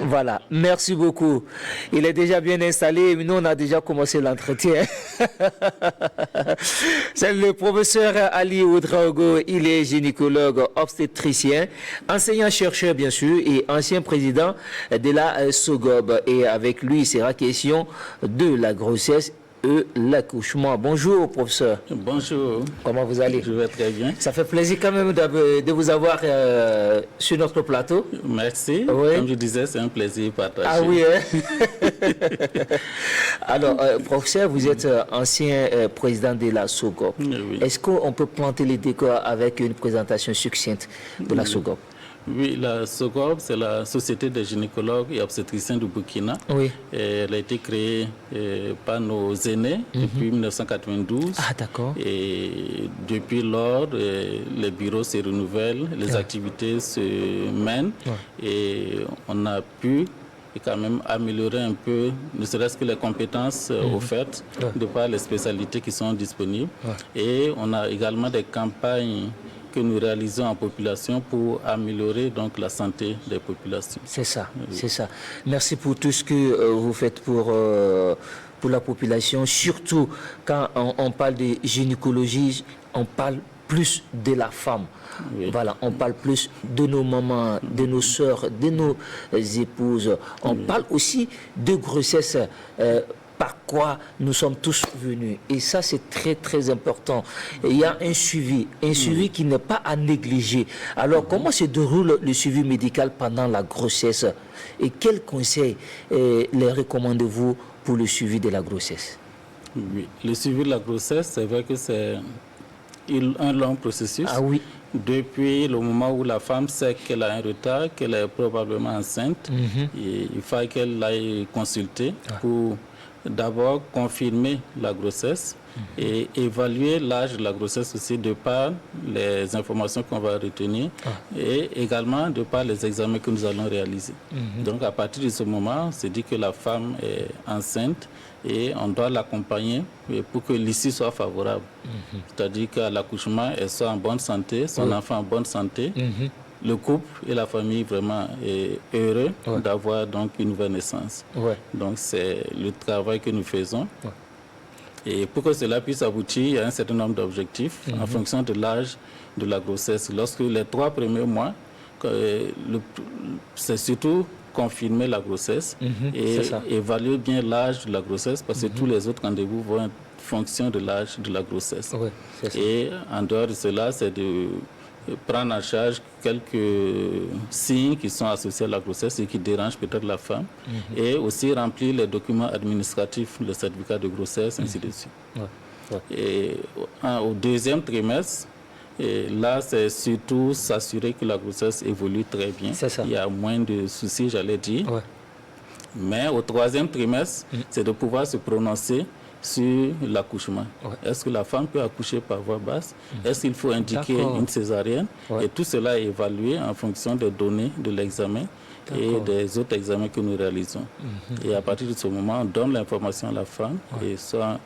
Voilà, merci beaucoup. Il est déjà bien installé, nous on a déjà commencé l'entretien. C'est le professeur Ali Ouedraogo, il est gynécologue obstétricien, enseignant-chercheur bien sûr et ancien président de la SOGOB. Et avec lui, il sera question de la grossesse et l'accouchement. Bonjour professeur. Bonjour. Comment vous allez? Je vais très bien. Ça fait plaisir quand même de vous avoir sur notre plateau. Merci. Oui. Comme je disais, c'est un plaisir partagé. Ah oui, hein? Alors, professeur, vous êtes ancien président de la SOGOB. Oui. Est-ce qu'on peut planter les décors avec une présentation succincte de la SOGOB? Oui, la SOGOB, c'est la Société des gynécologues et obstétriciens du Burkina. Oui. Et elle a été créée par nos aînés depuis 1992. Ah, d'accord. Et depuis lors, les bureaux se renouvellent, les activités se mènent. Et on a pu quand même améliorer un peu, ne serait-ce que les compétences offertes de par les spécialités qui sont disponibles. Et on a également des campagnes que nous réalisons en population pour améliorer donc la santé des populations. C'est ça, c'est ça. Merci pour tout ce que vous faites pour la population, surtout quand on parle de gynécologie, on parle plus de la femme. Oui. Voilà, on parle plus de nos mamans, de nos sœurs, de nos épouses. On parle aussi de grossesse. Par quoi nous sommes tous venus. Et ça, c'est très, très important. Et il y a un suivi qui n'est pas à négliger. Alors, comment se déroule le suivi médical pendant la grossesse? Et quels conseils les recommandez-vous pour le suivi de la grossesse? Oui, le suivi de la grossesse, c'est vrai que c'est un long processus. Ah oui. Depuis le moment où la femme sait qu'elle a un retard, qu'elle est probablement enceinte, il faut qu'elle aille consulter pour d'abord confirmer la grossesse et évaluer l'âge de la grossesse aussi de par les informations qu'on va retenir et également de par les examens que nous allons réaliser. Donc à partir de ce moment, on se dit que la femme est enceinte et on doit l'accompagner pour que l'issue soit favorable. C'est-à-dire qu'à l'accouchement, elle soit en bonne santé, son enfant en bonne santé. Le couple et la famille vraiment est heureux d'avoir donc une nouvelle naissance. Donc c'est le travail que nous faisons. Et pour que cela puisse aboutir, il y a un certain nombre d'objectifs en fonction de l'âge de la grossesse. Lorsque les 3 premiers mois, c'est surtout confirmer la grossesse et évaluer bien l'âge de la grossesse parce que tous les autres rendez-vous vont être en fonction de l'âge de la grossesse. Et en dehors de cela, c'est de prendre en charge quelques signes qui sont associés à la grossesse et qui dérangent peut-être la femme et aussi remplir les documents administratifs, le certificat de grossesse, ainsi de suite. Et au deuxième trimestre, et là, c'est surtout s'assurer que la grossesse évolue très bien. Il y a moins de soucis, j'allais dire. Mais au 3e trimestre, c'est de pouvoir se prononcer sur l'accouchement. Est-ce que la femme peut accoucher par voie basse? Est-ce qu'il faut indiquer une césarienne? Et tout cela est évalué en fonction des données de l'examen et des autres examens que nous réalisons. Et à partir de ce moment, on donne l'information à la femme et soit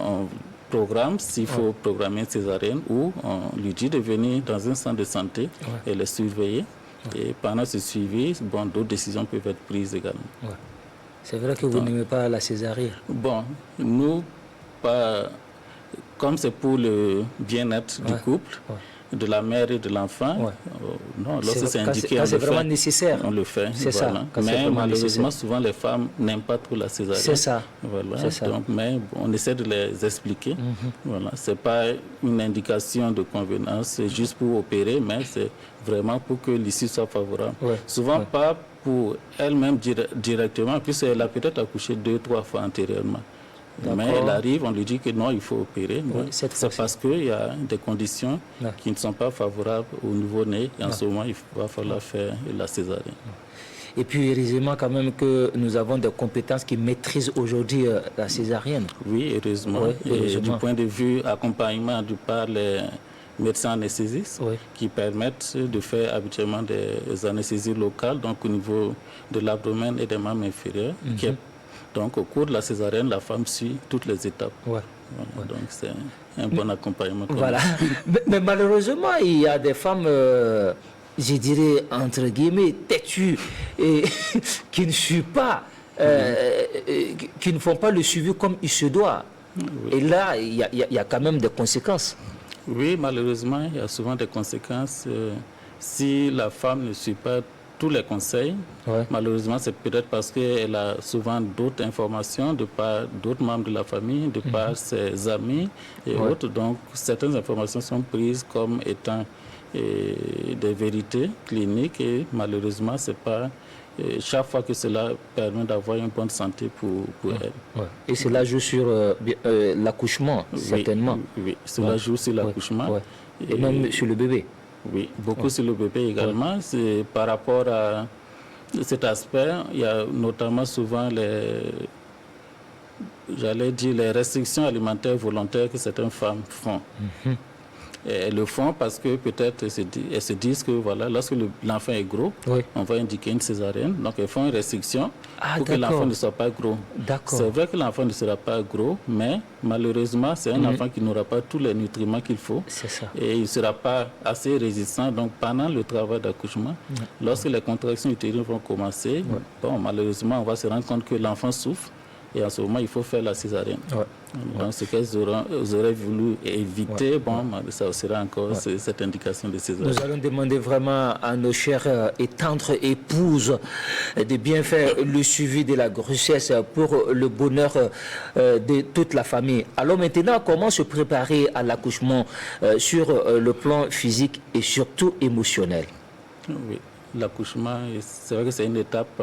on programme s'il faut programmer une césarienne ou on lui dit de venir dans un centre de santé et les surveiller. Et pendant ce suivi, d'autres décisions peuvent être prises également. C'est vrai que vous n'aimez pas la césarienne. Bon, nous, comme c'est pour le bien-être du couple, de la mère et de l'enfant, non, lorsque c'est indiqué, quand c'est vraiment nécessaire, on le fait. C'est ça. Mais malheureusement, souvent les femmes n'aiment pas trop la césarienne. C'est ça. Donc, mais on essaie de les expliquer. C'est pas une indication de convenance, c'est juste pour opérer, mais c'est vraiment pour que l'issue soit favorable. Souvent pas pour elle-même directement, puisqu'elle a peut-être accouché 2-3 fois antérieurement. Mais elle arrive, on lui dit que non, il faut opérer. C'est parce qu'il y a des conditions qui ne sont pas favorables au nouveau-né. Et en ce moment, il va falloir faire la césarienne. Et puis, heureusement quand même que nous avons des compétences qui maîtrisent aujourd'hui la césarienne. Oui, heureusement. Et du point de vue accompagnement du par les médecins anesthésistes qui permettent de faire habituellement des anesthésies locales, donc au niveau de l'abdomen et des membres inférieurs. Donc au cours de la césarienne, la femme suit toutes les étapes. Donc c'est un bon accompagnement. Mais malheureusement, il y a des femmes je dirais, entre guillemets, têtus, et qui ne suivent pas, qui ne font pas le suivi comme il se doit. Oui. Et là, il y a quand même des conséquences. Oui, malheureusement, il y a souvent des conséquences. Si la femme ne suit pas tous les conseils, malheureusement, c'est peut-être parce qu'elle a souvent d'autres informations de par d'autres membres de la famille, de par ses amis et autres. Donc, certaines informations sont prises comme étant des vérités cliniques et malheureusement, c'est pas chaque fois que cela permet d'avoir une bonne santé pour elle. Et cela joue sur l'accouchement, certainement. Oui, cela joue sur l'accouchement. Et même sur le bébé. Oui, beaucoup sur le bébé également. C'est par rapport à cet aspect, il y a notamment souvent les restrictions alimentaires volontaires que certaines femmes font. Et elles le font parce que peut-être elles se disent que voilà, lorsque l'enfant est gros, on va indiquer une césarienne. Donc elles font une restriction pour que l'enfant ne soit pas gros. C'est vrai que l'enfant ne sera pas gros, mais malheureusement, c'est un enfant qui n'aura pas tous les nutriments qu'il faut. C'est ça. Et il ne sera pas assez résistant. Donc pendant le travail d'accouchement, lorsque les contractions utérines vont commencer, bon, malheureusement, on va se rendre compte que l'enfant souffre. Et en ce moment, il faut faire la césarienne. Donc, ce qu'elles auraient voulu éviter, bon, ça sera encore cette indication de césarienne. Nous allons demander vraiment à nos chères et tendres épouses de bien faire le suivi de la grossesse pour le bonheur de toute la famille. Alors maintenant, comment se préparer à l'accouchement sur le plan physique et surtout émotionnel? Oui, l'accouchement, c'est vrai que c'est une étape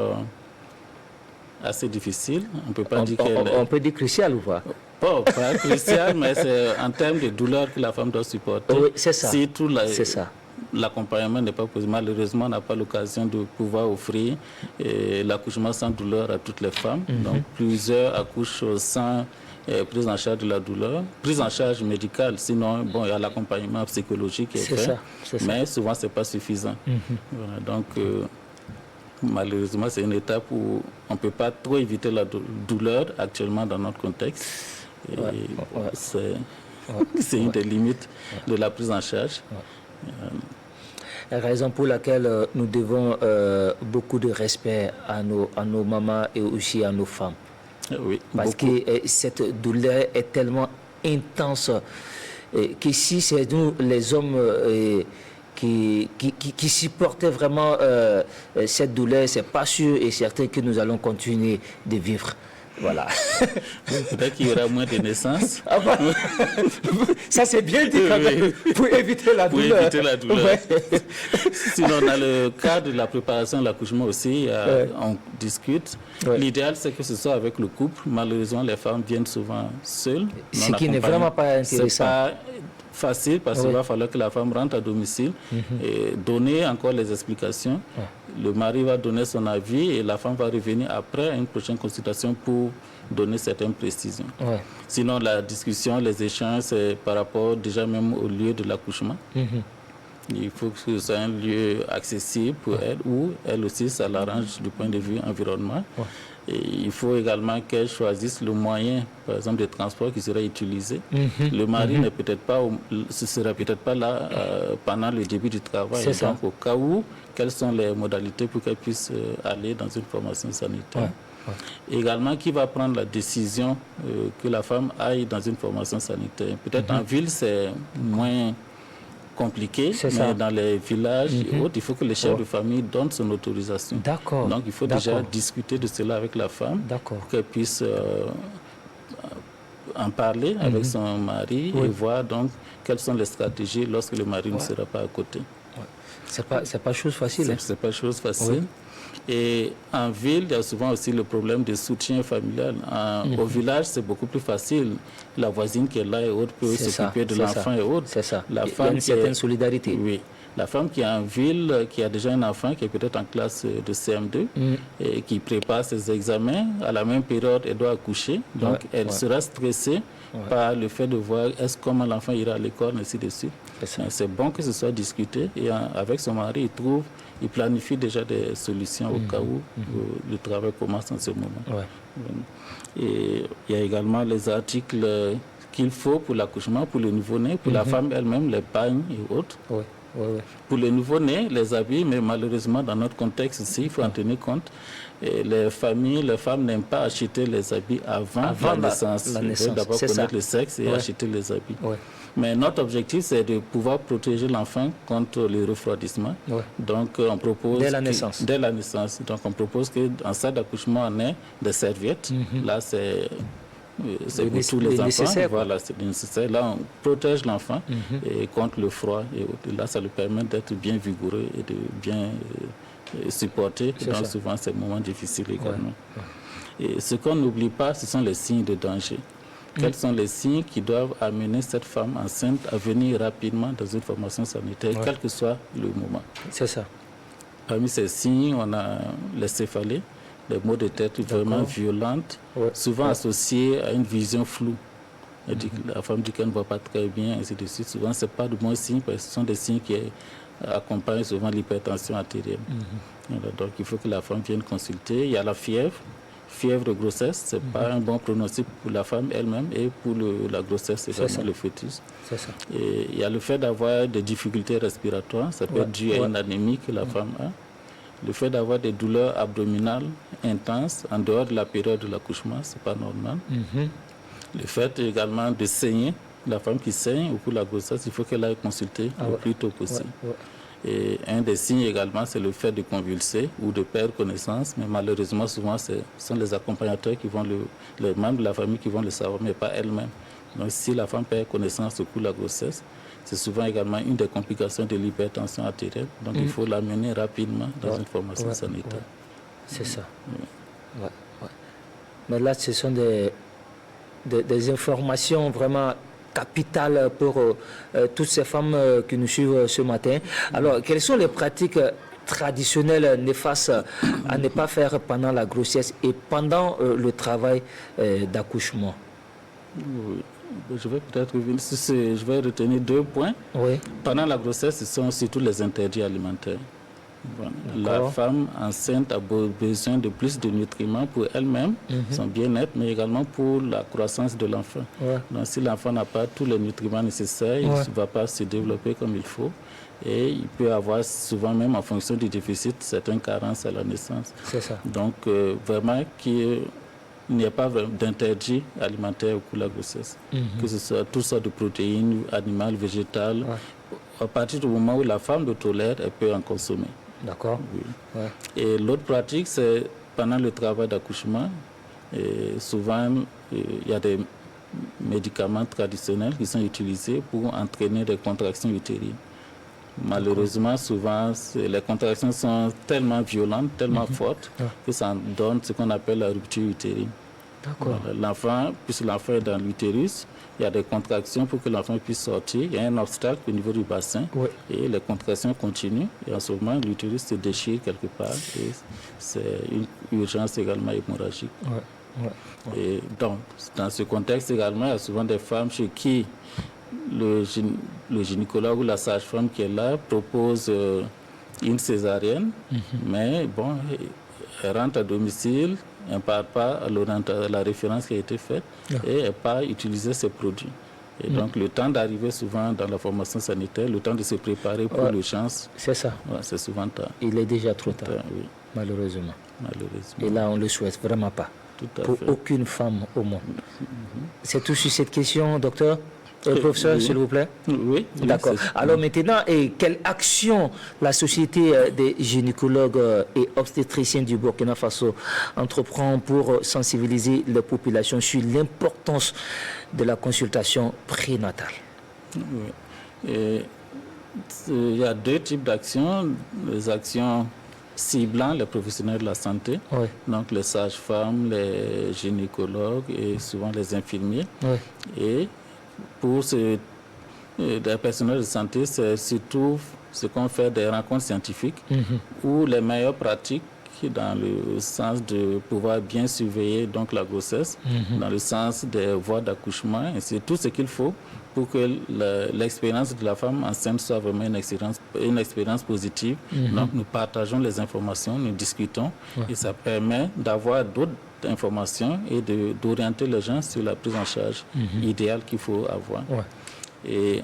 assez difficile. On peut pas dire on peut dire crucial ou pas? Bon, pas crucial, mais c'est en termes de douleur que la femme doit supporter. Oui, c'est ça. Si tout l'accompagnement n'est pas possible, malheureusement, on n'a pas l'occasion de pouvoir offrir l'accouchement sans douleur à toutes les femmes. Donc, plusieurs accouchent sans prise en charge de la douleur, prise en charge médicale. Sinon, bon, il y a l'accompagnement psychologique qui est fait, mais souvent, c'est pas suffisant. Voilà, donc, malheureusement, c'est une étape où on ne peut pas trop éviter la douleur actuellement dans notre contexte. C'est une des limites de la prise en charge. Raison pour laquelle nous devons beaucoup de respect à nos mamans et aussi à nos femmes. Oui, parce que cette douleur est tellement intense que si c'est nous, les hommes, qui supportaient vraiment cette douleur, c'est pas sûr et certain que nous allons continuer de vivre. Voilà. Peut-être qu'il y aura moins de naissances. Ça, c'est bien dit quand même, pour éviter la douleur. Pour éviter la douleur. Sinon, dans le cadre de la préparation de l'accouchement aussi, on discute. L'idéal, c'est que ce soit avec le couple. Malheureusement, les femmes viennent souvent seules. Ce qui n'est vraiment pas intéressant. Facile parce qu'il va falloir que la femme rentre à domicile et donner encore les explications. Le mari va donner son avis et la femme va revenir après à une prochaine consultation pour donner certaines précisions. Sinon, la discussion, les échanges, c'est par rapport déjà même au lieu de l'accouchement. Il faut que ce soit un lieu accessible pour elle ou elle aussi, ça l'arrange du point de vue environnement. Et il faut également qu'elle choisisse le moyen, par exemple, de transport qui serait utilisé. Le mari n'est peut-être pas, ce sera peut-être pas là pendant le début du travail. Donc, au cas où, quelles sont les modalités pour qu'elle puisse aller dans une formation sanitaire. Également, qui va prendre la décision que la femme aille dans une formation sanitaire. Peut-être en ville, c'est moins compliqué, mais dans les villages et autres, il faut que le chef de famille donne son autorisation. Donc, il faut déjà discuter de cela avec la femme pour qu'elle puisse en parler avec son mari et voir donc quelles sont les stratégies lorsque le mari ne sera pas à côté. C'est pas chose facile. C'est pas chose facile. Et en ville, il y a souvent aussi le problème de soutien familial. Au village, c'est beaucoup plus facile. La voisine qui est là et autres peut s'occuper de l'enfant et autres. C'est ça. Il y a une certaine solidarité. Oui. La femme qui est en ville, qui a déjà un enfant qui est peut-être en classe de CM2 et qui prépare ses examens, à la même période, elle doit accoucher. Donc, elle sera stressée par le fait de voir comment l'enfant ira à l'école, ainsi de suite. C'est bon que ce soit discuté et avec son mari, il planifie déjà des solutions au cas où le travail commence en ce moment. Et il y a également les articles qu'il faut pour l'accouchement, pour le nouveau-né, pour la femme elle-même, les bagnes et autres. Pour les nouveau-nés, les habits, mais malheureusement, dans notre contexte ici, il faut en tenir compte. Et les familles, les femmes n'aiment pas acheter les habits avant la naissance. Ils veulent d'abord connaître le sexe et acheter les habits. Mais notre objectif, c'est de pouvoir protéger l'enfant contre le refroidissement. Donc, on propose... Dès la naissance. Dès la naissance. Donc, on propose qu'en salle d'accouchement, on ait des serviettes. Là, c'est pour tous les enfants. Voilà, c'est nécessaire. Là, on protège l'enfant contre le froid. Et là, ça lui permet d'être bien vigoureux et de bien supporter dans souvent ces moments difficiles également. Et ce qu'on n'oublie pas, ce sont les signes de danger. Quels sont les signes qui doivent amener cette femme enceinte à venir rapidement dans une formation sanitaire, quel que soit le moment. C'est ça. Parmi ces signes, on a les céphalées, les maux de tête vraiment violentes, souvent associés à une vision floue. La femme dit qu'elle ne voit pas très bien, ainsi de suite. Souvent, ce n'est pas de bons signes, parce que ce sont des signes qui accompagnent souvent l'hypertension artérielle. Donc, il faut que la femme vienne consulter. Il y a la fièvre de grossesse, ce n'est pas un bon pronostic pour la femme elle-même et pour la grossesse également, le fœtus. C'est ça. Et il y a le fait d'avoir des difficultés respiratoires, ça peut être dû à une anémie que la femme a. Le fait d'avoir des douleurs abdominales intenses en dehors de la période de l'accouchement, ce n'est pas normal. Le fait également de saigner, la femme qui saigne au cours de la grossesse, il faut qu'elle aille consulter le plus tôt possible. Et un des signes également, c'est le fait de convulser ou de perdre connaissance, mais malheureusement, souvent, ce sont les accompagnateurs qui vont les membres de la famille qui vont le savoir, mais pas elle-même. Donc, si la femme perd connaissance au cours de la grossesse, c'est souvent également une des complications de l'hypertension artérielle. Donc, il faut l'amener rapidement dans une formation sanitaire. C'est ça. Mais là, ce sont des informations vraiment capitales pour toutes ces femmes qui nous suivent ce matin. Alors, quelles sont les pratiques traditionnelles néfastes à ne pas faire pendant la grossesse et pendant le travail d'accouchement? Je vais peut-être revenir sur je vais retenir 2 points. Pendant la grossesse, ce sont surtout les interdits alimentaires. La femme enceinte a besoin de plus de nutriments pour elle-même, son bien-être, mais également pour la croissance de l'enfant. Donc, si l'enfant n'a pas tous les nutriments nécessaires, il ne va pas se développer comme il faut. Et il peut avoir souvent, même en fonction du déficit, certaines carences à la naissance. C'est ça. Donc, vraiment, qu'il n'y a pas d'interdit alimentaire au cours de la grossesse. Que ce soit toutes sortes de protéines, animales, végétales. À partir du moment où la femme le tolère, elle peut en consommer. D'accord. Et l'autre pratique, c'est pendant le travail d'accouchement. Souvent, il y a des médicaments traditionnels qui sont utilisés pour entraîner des contractions utérines. Malheureusement, souvent, les contractions sont tellement violentes, tellement fortes, que ça donne ce qu'on appelle la rupture utérine. L'enfant, puisque l'enfant est dans l'utérus, il y a des contractions pour que l'enfant puisse sortir. Il y a un obstacle au niveau du bassin et les contractions continuent. Et en ce moment, l'utérus se déchire quelque part et c'est une urgence également hémorragique. Et donc, dans ce contexte également, il y a souvent des femmes chez qui le gynécologue ou la sage-femme qui est là propose une césarienne, mais bon, elle rentre à domicile, elle ne part pas à la référence qui a été faite et elle part utiliser ces produits. Et donc, le temps d'arriver souvent dans la formation sanitaire, le temps de se préparer pour l'urgence, c'est ça. C'est souvent tard. Il est déjà trop tard, malheureusement. Et là, on ne le souhaite vraiment pas. Pour aucune femme au monde. C'est tout sur cette question, docteur? Professeur, s'il vous plaît. Oui. D'accord. Alors maintenant, quelle action la Société des gynécologues et obstétriciens du Burkina Faso entreprend pour sensibiliser les populations sur l'importance de la consultation prénatale? Il y a 2 types d'actions. Les actions ciblant les professionnels de la santé, donc les sages-femmes, les gynécologues et souvent les infirmiers. Et pour les personnels de santé, c'est surtout ce qu'on fait des rencontres scientifiques où les meilleures pratiques dans le sens de pouvoir bien surveiller donc la grossesse, dans le sens des voies d'accouchement, et c'est tout ce qu'il faut pour que l'expérience de la femme enceinte soit vraiment une expérience positive. Donc nous partageons les informations, nous discutons et ça permet d'avoir d'autres informations et d'orienter les gens sur la prise en charge idéale qu'il faut avoir. Et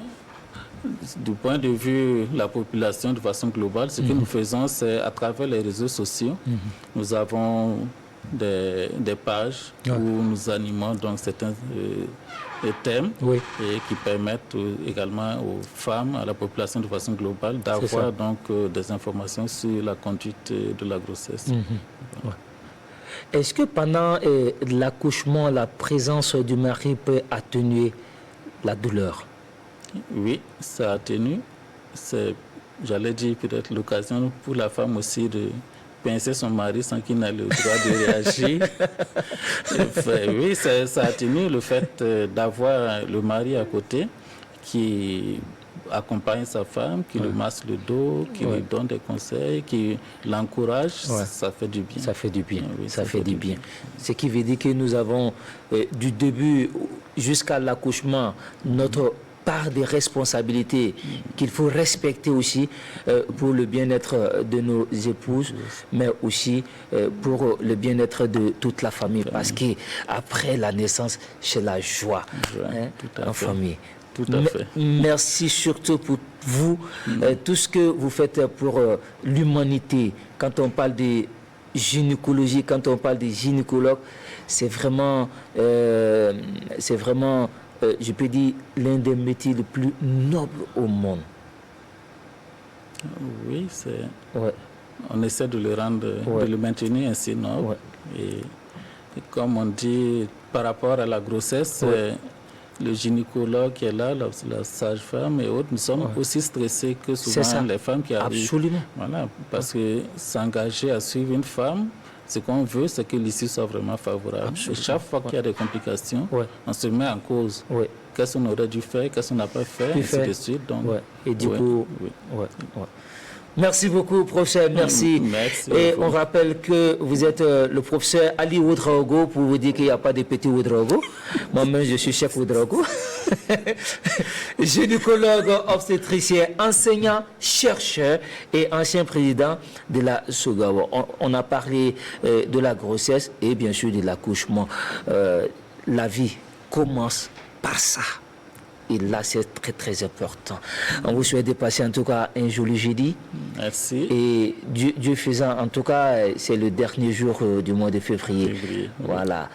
du point de vue de la population de façon globale, ce que nous faisons, c'est à travers les réseaux sociaux, nous avons des pages où nous animons donc certains thèmes et qui permettent également aux femmes, à la population de façon globale, d'avoir donc des informations sur la conduite de la grossesse. Est-ce que pendant l'accouchement, la présence du mari peut atténuer la douleur? Oui, ça atténue. C'est, j'allais dire, peut-être l'occasion pour la femme aussi de pincer son mari sans qu'il n'ait le droit de réagir. Oui, ça atténue le fait d'avoir le mari à côté qui accompagne sa femme, qui lui masse le dos, qui lui donne des conseils, qui l'encourage, ça fait du bien. Ça fait du bien, ça fait du bien. Ce qui veut dire que nous avons, du début jusqu'à l'accouchement, notre part de responsabilités qu'il faut respecter aussi pour le bien-être de nos épouses, mais aussi pour le bien-être de toute la famille. Parce qu'après la naissance, c'est la joie en famille. Tout à fait. Merci surtout pour vous, tout ce que vous faites pour l'humanité. Quand on parle de gynécologie, quand on parle des gynécologues, c'est vraiment, je peux dire, l'un des métiers les plus nobles au monde. Oui, c'est... On essaie de le rendre, de le maintenir ainsi noble. Et comme on dit, par rapport à la grossesse, le gynécologue qui est là, la sage-femme et autres, nous sommes aussi stressés que souvent les femmes qui arrivent. Absolument. Voilà, parce que s'engager à suivre une femme, ce qu'on veut, c'est que l'issue soit vraiment favorable. Et chaque fois qu'il y a des complications, on se met en cause. Qu'est-ce qu'on aurait dû faire, qu'est-ce qu'on n'a pas fait, ainsi de suite. Donc, et du coup, merci beaucoup, professeur. Merci. Merci et on rappelle que vous êtes le professeur Ali Ouedraogo, pour vous dire qu'il n'y a pas de petit Ouedraogo. Moi-même, je suis chef Ouedraogo. Gynécologue, obstétricien, enseignant, chercheur et ancien président de la SOGAW. On a parlé de la grossesse et bien sûr de l'accouchement. La vie commence par ça. Et là, c'est très, très important. On vous souhaite de passer en tout cas un joli jeudi. Merci. Et Dieu faisant, en tout cas, c'est le dernier jour du mois de février. Voilà.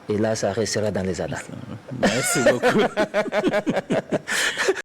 Et là, ça restera dans les annales. Merci beaucoup.